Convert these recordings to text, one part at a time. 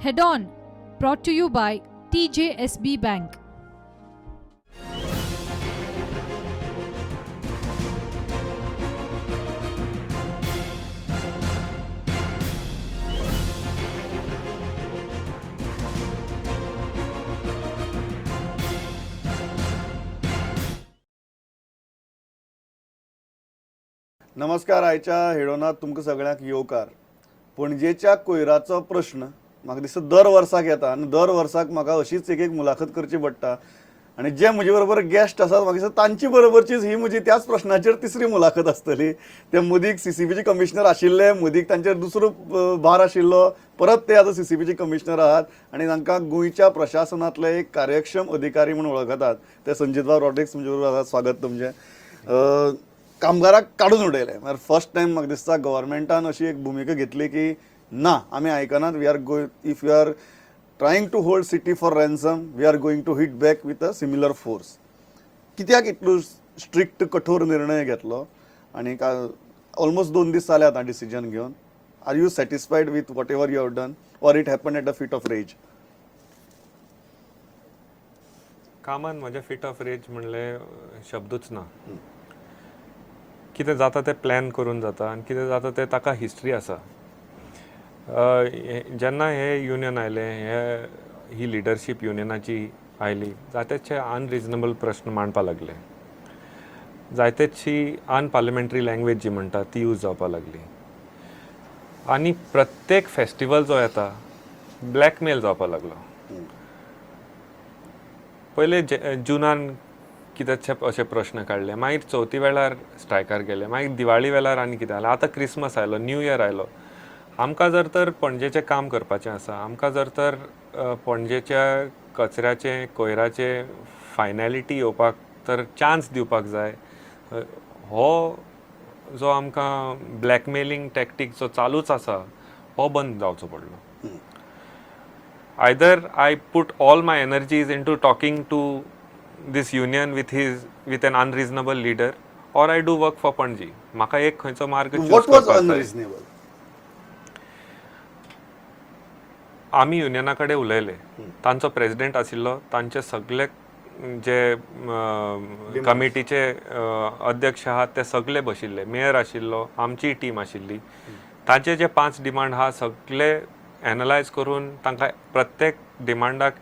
Head On, brought to you by TJSB Bank. नमस्कार. आयच्या हेडोनात तुमकां सगळ्यांक येवकार. पणजेच्या कोयराचो प्रश्न म्हाका दिसता दर वर्साक येता आनी दर वर्साक म्हाका अशीच एक मुलाखत करची पडटा आनी जे म्हजे बरोबर गेस्ट आसात म्हाका दिसता तांची बरोबरचीच ही म्हजी त्याच प्रश्नाचेर तिसरी मुलाखत आसतली. ते मदीक CCBचे कमिशनर आशिल्ले, मदीक तांचेर दुसरो भार आशिल्लो, परत ते आतां CCBचे कमिशनर आहात आनी तांकां गोंयच्या प्रशासनातले एक कार्यक्षम अधिकारी म्हणून वळखतात. ते संजीतराव रॉड्रिक्स म्हजे बरोबर आसात. स्वागत तुमचें. कामगाराक काडून उडयले म्हळ्यार फर्स्ट टायम म्हाका दिसता गव्हर्मेंटान अशी एक भुमिका घेतली की ना आमी आयकनात. We are if you are trying to hold city for ransom we are going to hit back with a similar force. कित्याक इतलो स्ट्रिक्ट कठोर निर्णय घेतलो आनी ऑलमोस्ट 2 दीस जाले आतां डिसिजन घेवन. Are you satisfied with whatever you have done or it happen at a fit of rage? कामान म्हज्या फीट ऑफ रेज म्हणले शब्दूच ना. कितें जाता तें प्लॅन करून जाता आनी कितें जाता तें ताका हिस्ट्री आसा. जेन्ना हे युनियन आयलें, ही लिडरशीप युनियनाची आयली, जायतेचे अनरिजनेबल प्रश्न मांडपा लागले. जायतेची अनपार्लिमेंटरी लँग्वेज जी म्हणटा ती यूज जावपा लागली आनी प्रत्येक फेस्टिवल जो येता ब्लॅकमेल जावपा लागलो. पयले जुनान कितेंचे अशे प्रश्न काडले, मागीर चवथी वेळार स्ट्रायकार गेले, मागीर दिवाळी वेळार आनी कितें जालें, आतां क्रिसमस आयलो, न्यू इयर आयलो. आमकां जर तर पणजेचें काम करपाचें आसा, आमकां जर तर पणजेच्या कचऱ्याचें कोयराचें फायनॅलिटी येवपाक तर चान्स दिवपाक जाय. हो जो आमकां ब्लॅकमेलिंग टॅक्टीक जो चालूच आसा हो बंद जावचो पडलो. Either I put all my energies into talking to this union with an unreasonable leader or I do work for Panji. म्हाका एक खंयचो मार्ग चूज What was करपाक जाय. unreasonable? आमी युनियना कडेन उलयले, तांचो प्रेसिडेंट आशिल्लो, तांचे सगळे जे कमिटीचे अध्यक्ष आहात ते सगळे बशिल्ले, मेयर आशिल्लो, आमची टीम आशिल्ली. तांचे जे 5 डिमांड आहा सगळे एनालायज करून तांकां प्रत्येक डिमांडाक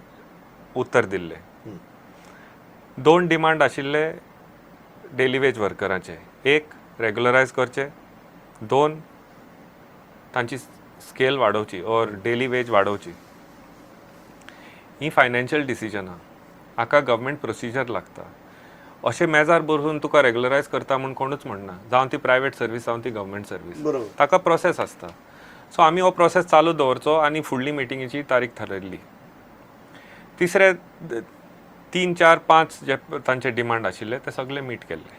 उत्तर दिल्ले. 2 डिमांड आशिल्ले डेली वेज वर्करांचे. एक रेग्युलरायज करचे, 2 तांची स्केल वाडोवची ऑर डेली वेज वाडोवची. ही फायनान्शियल डिसिजनां हाका गव्हर्मेंट प्रोसिजर लागता. अशें मेजार बसून तुका रेग्युलरायज करता म्हूण कोणूच म्हणना. जावं ती प्रायवेट सर्वीस जावं ती गव्हर्मेंट सर्वीस, ताका प्रोसेस आसता. सो आमी हो प्रोसेस चालू दवरचो आनी फुडली मिटिंगेची तारीख थारायल्ली. तिसरे 3, 4, 5 जे तांचे डिमांड आशिल्ले ते सगळे मीट केल्ले.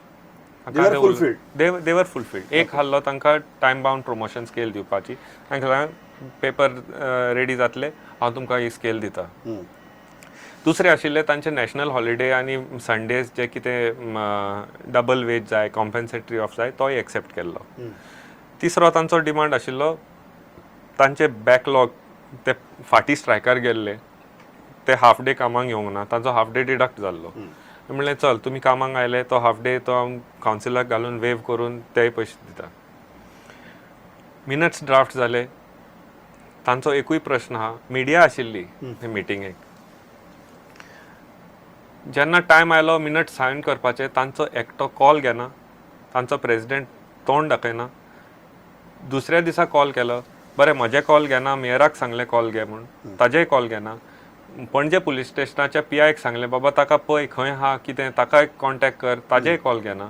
देवर फुलफिल्ड. एक आहलो तांकां टायम बाउंड प्रमोशन स्केल दिवपाची. तांकां पेपर रेडी जातले, हांव तुमकां ही स्केल दिता. दुसरे आशिल्ले तांचे नॅशनल हॉलिडे आनी संडेज जे कितें डबल वेज जाय, कॉम्पेन्सेटरी ऑफ जाय, तोय एक्सेप्ट केल्लो. तिसरो तांचो डिमांड आशिल्लो तांचे बॅकलॉग, ते फाटीं स्ट्रायकार गेल्ले ते हाफ डे कामाक येवंक ना, तांचो हाफ डे डिडक्ट जाल्लो. म्हणलें चल तुमी कामाक आयले, तो हाफ डे तो कावन्सिलाक घालून वेव करून तेय पयशे दिता. मिनट्स ड्राफ्ट जाले. तांचो एकूय प्रश्न आहा, मिडिया आशिल्ली हे मिटिंगेक. जेन्ना टायम आयलो मिनट्स सायन करपाचे, तांचो एकटो कॉल घेना, तांचो प्रेसिडेंट तोंड दाखयना. दुसऱ्या दिसा कॉल केलो, बरें म्हजे कॉल घेना, मेयराक सांगलें कॉल घे म्हूण, ताजेय कॉल घेना. पणजे पुलीस स्टेशनाच्या PIक सांगलें बाबा ताका पळय खंय आहा कितें, ताकाय कॉन्टॅक्ट कर, ताजेय कॉल घेना.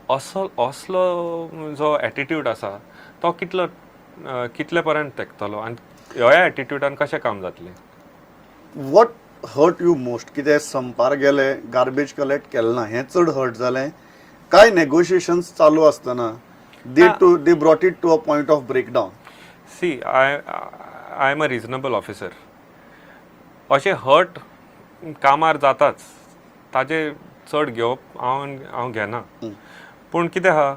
असलो जो एटिट्यूड आसा तो कितले पर्यंत तेंकतलो आनी ह्या एटिट्यूडान कशें काम जातलें? What hurt you most? कितें संपार गेले, गार्बेज कलेक्ट केलें ना हें चड हर्ट जालें काय नेगोशिएशन्स चालू आसतना they brought it to a point of breakdown? See I am a reasonable officer. अशें हर्ट कामार जाताच, ताजे चड घेवप हांव घेना. पूण कितें आहा,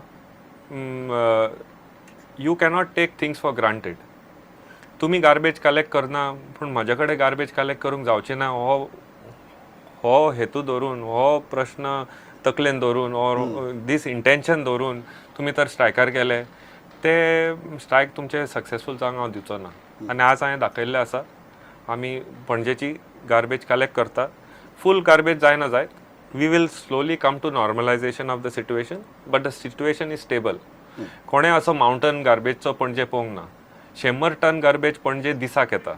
you cannot take things for granted. तुमी गार्बेज कलेक्ट करना पूण म्हजे कडेन गार्बेज कलेक्ट करूंक जावचें ना हो हेतू धरून हो प्रश्न तकलेन धरून ऑर दीस इंटेन्शन धरून तुमी तर स्ट्रायकार गेले ते स्ट्रायक तुमचे सक्सेसफूल जावंक हांव दिवचो ना आनी आज हांवें दाखयल्लें आसा आमी पणजेची गार्बेज कलेक्ट करता फूल गार्बेज जायना जाय we will slowly come to normalisation of the situation but the situation is stable कोणें असो माउंटन गार्बेजचो पणजे पळोवंक ना 100 टन गार्बेज पणजे दिसाक येता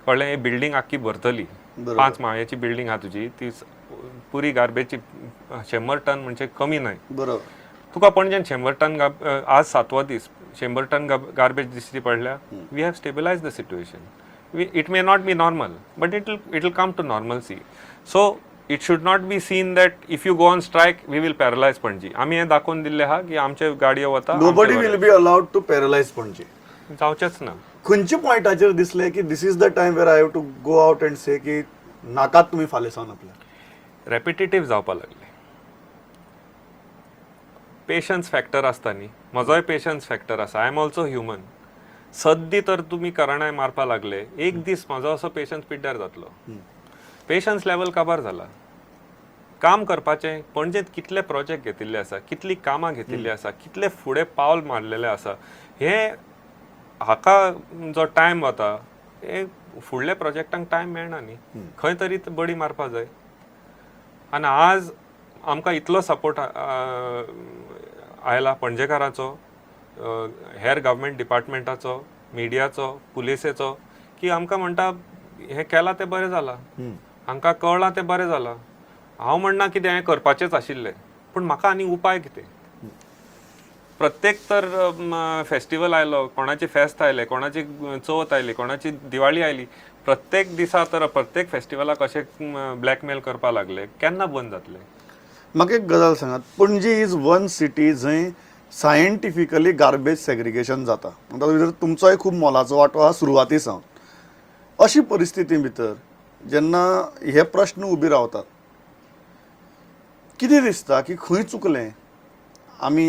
कळ्ळें ही बिल्डींग आख्खी भरतली 5 माळ्याची बिल्डींग आहा तुजी ती पुरी गार्बेजची 100 टन म्हणजे कमी न्हय बरोबर तुका पणजेन 100 टन आज 7वो दीस 100 टन गार्बेज दिसती पडल्या we have stabilise the situation it may not be normal but it will come to normalcy so it should not be seen that if you go on strike we will paralyse Panaji आमी हे दाखोवन दिल्ले आहा की आमचे गाडयो वता nobody will be allowed to paralyse Panaji जावचेच ना खंयच्या पॉयंटाचेर दिसले की this is the time where I have to go out and से की नाकात तुम्ही फाल्यां सावन आपल्या रेपिटेटिव्ह जावपा लागले पेशन्स फॅक्टर आसता न्ही म्हजोय पेशन्स फॅक्टर आसा आय एम ऑल्सो ह्युमन सद्दी तर तुमी करणाय मारपा लागले एक दीस म्हजो असो पेशन्स पिड्ड्यार जातलो पेशन्स लेवल काबार जाला काम करपाचें पणजेंत कितले प्रोजेक्ट घेतिल्ले आसा कितली कामां घेतिल्ली आसा कितले फुडें पावल मारलेले आसा हे हाका जो टायम वता हे फुडल्या प्रोजेक्टांक टायम मेळना न्ही खंय तरी बडी मारपा जाय आनी आज आमकां इतलो सपोर्ट आयला पणजेकाराचो हेर गव्हर्मेंट डिपार्टमेंटाचो मिडियाचो पुलिसेचो की आमकां म्हणटा हें केलां तें बरें जालां हांकां कळ्ळां तें बरें जालां हांव म्हणना कितें हें करपाचेंच आशिल्लें पूण म्हाका आनी उपाय कितें प्रत्येक तर फेस्टिवल आयलो कोणाची फेस्त आयले कोणाची चवथ आयली कोणाची दिवाळी आयली प्रत्येक दिसा तर प्रत्येक फेस्टिवलाक अशें ब्लॅकमेल करपा लागले केन्ना बंद जातले म्हाका एक गजाल सांगात पणजी इज वन सिटी जंय सायंटिफिकली गार्बेज सेग्रिगेशन जाता तातूंत भितर तुमचोय खूब मोलाचो वांटो आहा सुरवाती सावन अशी परिस्थिती भितर जेन्ना हे प्रश्न उबे रावतात कितें दिसता की खंय चुकलें आमी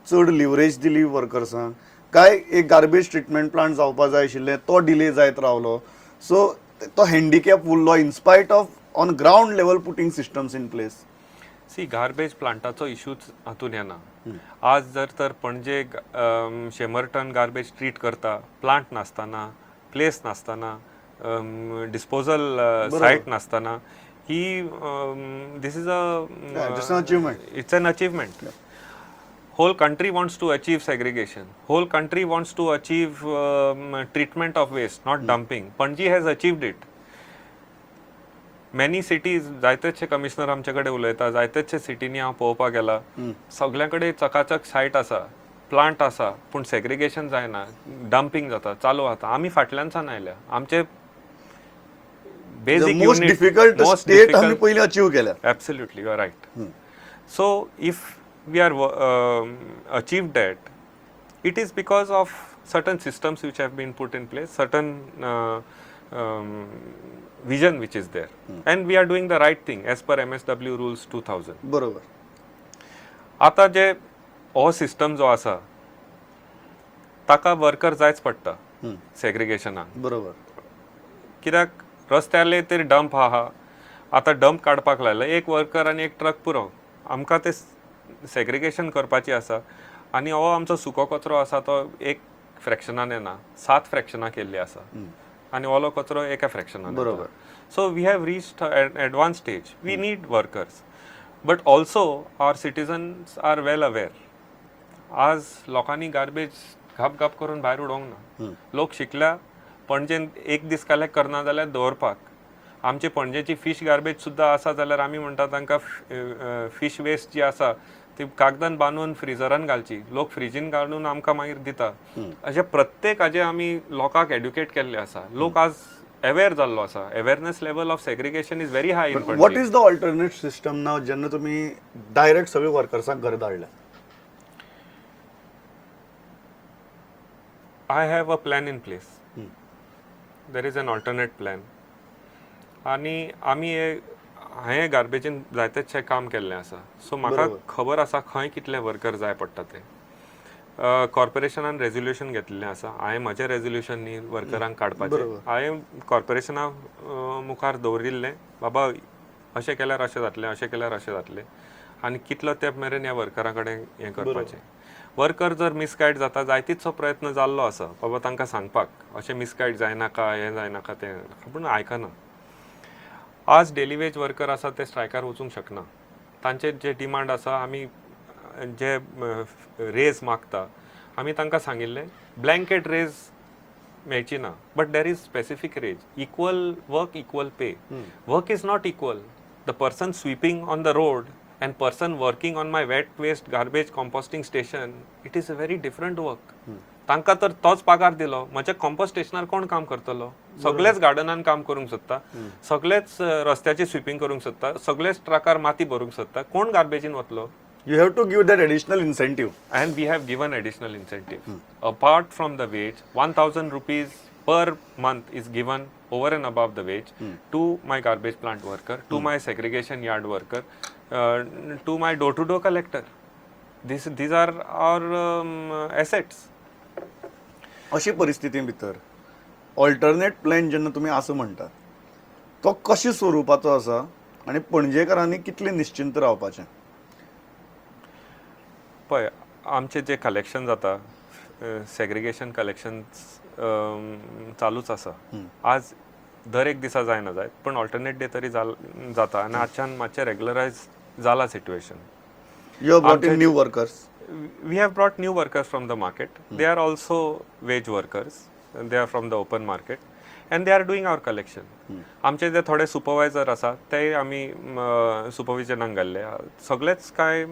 चड लिवरेज दिली वर्कर्सांक काय एक गार्बेज ट्रिटमेंट प्लांट जावपा जाय आशिल्लें तो डिले जायत रावलो सो तो हँडिकॅप उरलो inspite of on ground level putting systems in place see garbage प्लांटाचो इशूच हातून येना आज जर तर पणजे 100 टन गार्बेज ट्रीट करता प्लांट नासतना प्लेस नासतना डिस्पोजल सायट नासतना ही this is it's an achievement whole country wants to achieve segregation whole country wants to achieve treatment of waste not dumping Panji has achieved it many cities जायतेचे commissioner आमचे कडेन उलयता जायतेचे सिटीनी हांव पळोवपाक गेला सगळ्या कडेन चकाचक सायट आसा प्लांट आसा पूण सेग्रिगेशन जायना डंपिंग जाता चालू आतां आमी फाटल्यानसान आयल्या आमचे बेसिक मोस्ट डिफिकल्ट स्टेट आमी पयलीं अचीव केल्या absolutely you are right so if we are achieved that it is because of certain systems which have been put in place certain vision which is there and we are doing the right thing as per MSW rules 2000 बरोबर आता जे हो system जो आसा ताका worker जायच पडटा सेग्रिगेशनाक बरोबर कित्याक रस्त्याले तरी डंप आहा आतां डंप काडपाक लायला एक वर्कर आनी एक ट्रक पुरो आमकां ते सेग्रिगेशन करपाची आसा आनी हो आमचो सुको कचरो आसा तो एक फ्रॅक्शनान येना 7 फ्रॅक्शनां केल्ली आसा आनी ओलो कचरो एका फ्रॅक्शनान बरोबर so we have reached advance stage we need workers but also our citizens are well aware आज लोकांनी गार्बेज घाप घाप करून भायर उडोवंक ना लोक शिकल्या पणजेन एक दीस कलेक्ट करना जाल्यार दवरपाक आमचे पणजेची फीश गार्बेज सुद्दां आसा जाल्यार आमी म्हणटा तांकां फीश वेस्ट जी आसा ती कागदान बांदून फ्रिजरान घालची लोक फ्रिजीन घालून आमकां मागीर दिता अशें प्रत्येक हाजे आमी लोकांक एड्युकेट केल्ले आसा लोक आज अवेर जाल्लो आसा awareness level of segregation is very high in Panaji what is the alternate system नाव जेन्ना तुमी डायरेक्ट सगळे वर्कर्सांक घर धाडल्या I have a plan in place there is an alternate plan आनी आमी हांवें गार्बेजीन जायतेशें काम केल्लें आसा सो म्हाका खबर आसा खंय कितले वर्कर जाय पडटा ते कॉर्पोरेशनान रेझोल्युशन घेतलेलें आसा. हांवें म्हजें रेझोल्युशन न्ही वर्करांक काडपाचें. हांवें कॉर्पोरेशना मुखार दवरिल्लें बाबा अशें केल्यार अशें जातलें, अशें केल्यार अशें जातलें, आनी कितलो तेंप मेरेन ह्या वर्करां कडेन हें करपाचें. वर्कर जर मिसगायड जाता, जायतीचो प्रयत्न जाल्लो आसा बाबा तांकां सांगपाक अशें मिसगायड जायनाका, हें जायनाका, तें, पूण आयकना. आज डेली वेज वर्कर आसा ते स्ट्रायकार वचूंक शकना. तांचे जे डिमांड आसा, आमी जे रेज मागता, आमी तांकां सांगिल्लें ब्लँकेट रेज मेळची ना, but there is specific raise. Equal work, equal pay. Work is not equal. The person sweeping on the road and person working on my wet waste garbage composting station, it is a very different work. तांकां तर तोच पगार दिलो, म्हज्या compost स्टेशनार कोण काम करतलो? सगळेच गार्डनान काम करूंक सोदता, सगळेच रस्त्याची स्विपींग करूंक सोदता, सगळेच ट्रकार माती भरूंक सोदता, कोण गार्बेजीन वतलो? You have to give that additional incentive. And we have given additional incentive. Apart from the wage, 1,000 rupees per month is given over and above the wage to my garbage plant worker, to my segregation yard worker, to my door-to-door collector. These are our assets. अशी परिस्थिती भितर alternate plan जेन्ना तुमी असं म्हणटा, तो कशा स्वरुपाचो आसा आनी पणजेकारांनी कितले निश्चिंत रावपाचें? पळय, आमचें जें कलेक्शन जाता, सेग्रिगेशन कलेक्शन चालूच आसा. आज दर एक दिसा जायना जायत, पण ऑल्टरनेट डे तरी जाता, आनी आजच्यान मातशें रेग्युलरायज जाला situation. You have brought in new workers. We have brought new workers from the market. They are also wage workers. They are from the open market. And they are doing our collection. आमचे जे थोडे supervisor आसा ते आमी सुपरविजनाक घाल्ले. सगळेच काय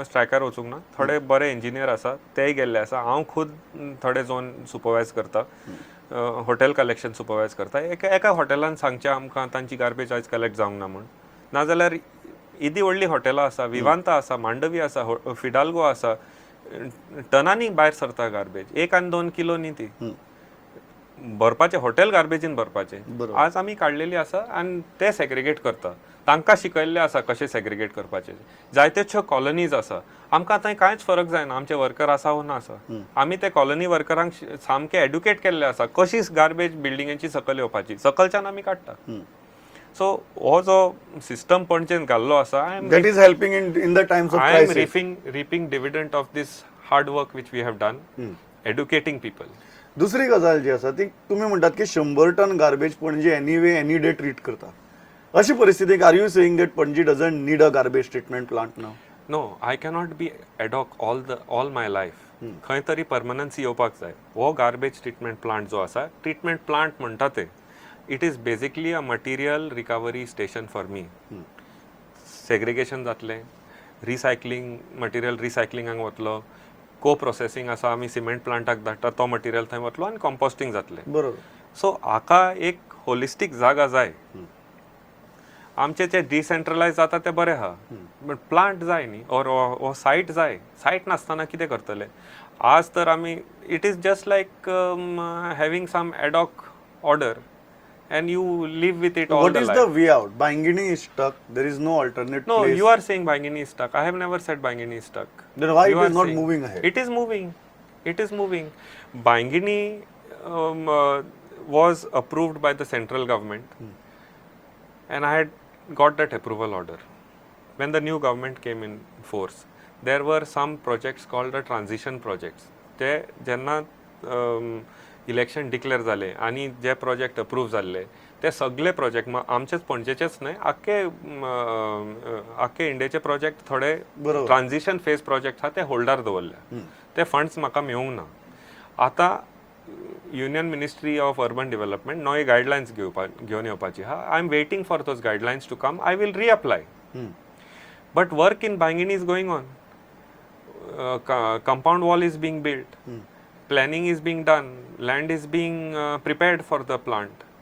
स्ट्रायकार वचूंक ना. थोडे बरे इंजिनियर आसा तेय गेल्ले आसा. हांव खुद थोडे जोन सुपरवायज करता, हॉटेल कलेक्शन सुपरवायज करता. एका हॉटेलान सांगचे आमकां तांची गार्बेज आयज कलेक्ट जावंक ना म्हूण. नाजाल्यार इदी व्हडली हॉटेलां आसा, विवांता आसा, मांडवी आसा, फिडाल्गो आसा, टनांनी भायर सरता गार्बेज. 1 आणि 2 किलो न्ही ती भरपाचे, हॉटेल गार्बेजीन भरपाचे. आज आमी काडलेली आसा आनी ते सेग्रिगेट करता. तांकां शिकयल्लें आसा कशें सेग्रिगेट करपाचें. जायत्योच्यो कॉलनीज आसा. आमकां थंय कांयच फरक जायना आमचे वर्कर आसा वो ना आसा. आमी ते कॉलनी वर्करांक सामके एड्युकेट केल्ले आसा कशी गार्बेज बिल्डिंगेची सकयल येवपाची. सकलच्यान आमी काडटा. सो हो जो सिस्टम पणजेन घाल्लो आसा, that is helping in the times of I am crisis. reaping dividend of this hard work which we have done, educating people. दुसरी गजाल जी आसा ती तुम्ही म्हणटात की 100 टन गार्बेज पणजे एनीवे एनी डे ट्रीट करता. अशी परिस्थितीक are you saying that Panaji doesn't need a garbage treatment plant नाव? No, I cannot be ad hoc all my life. खंय तरी परमनन्सी येवपाक जाय. हो गार्बेज ट्रीटमेंट प्लांट जो आसा, ट्रीटमेंट प्लांट म्हणटा ते, it is basically a material recovery station for me. Segregation जातलें, रिसायकलिंग मटिरियल रिसायकलिंगाक वतलो, को प्रोसेसिंग आसा, आमी सिमेंट प्लांटाक धाडटा, तो मटिरियल थंय वतलो आनी कंपोस्टिंग जातलें. बरोबर. सो हाका एक होलिस्टीक जागा जाय. आमचे जे डिसेंट्रलायज जाता ते बरें आहा, बट प्लांट जाय न्ही, और सायट जाय. सायट नासतना कितें करतले? आज तर आमी, it is just like having some ad hoc order and you live with it all What the is life. the way out? Bangini is stuck. There is no alternate No, place. you are saying Bangini is stuck. I have never said Bangini is stuck. Then why You it are is not saying- moving ahead? It is moving. It is moving. Bangini was approved by the central government, and I had got that approval order. When the new government came in force, there were some projects called the transition projects. ते जेन्ना election declare जाले आणि जे project approve जाल्ले ते सगळे project आमचेच पणजेचेच न्हय, आख्खे इंडियेचे प्रोजेक्ट थोडे ट्रान्झिशन फेज प्रोजेक्ट आहा ते होल्डार दवरल्या. ते फंड्स म्हाका मेळूंक ना. आतां union ministry of urban development नवे गायडलायन्स घेवन येवपाची आहा. I am waiting for those guidelines to come. I will reapply. But work in बांगिनी is going on. Compound wall is being built. Planning is being done, land is being prepared for the plant.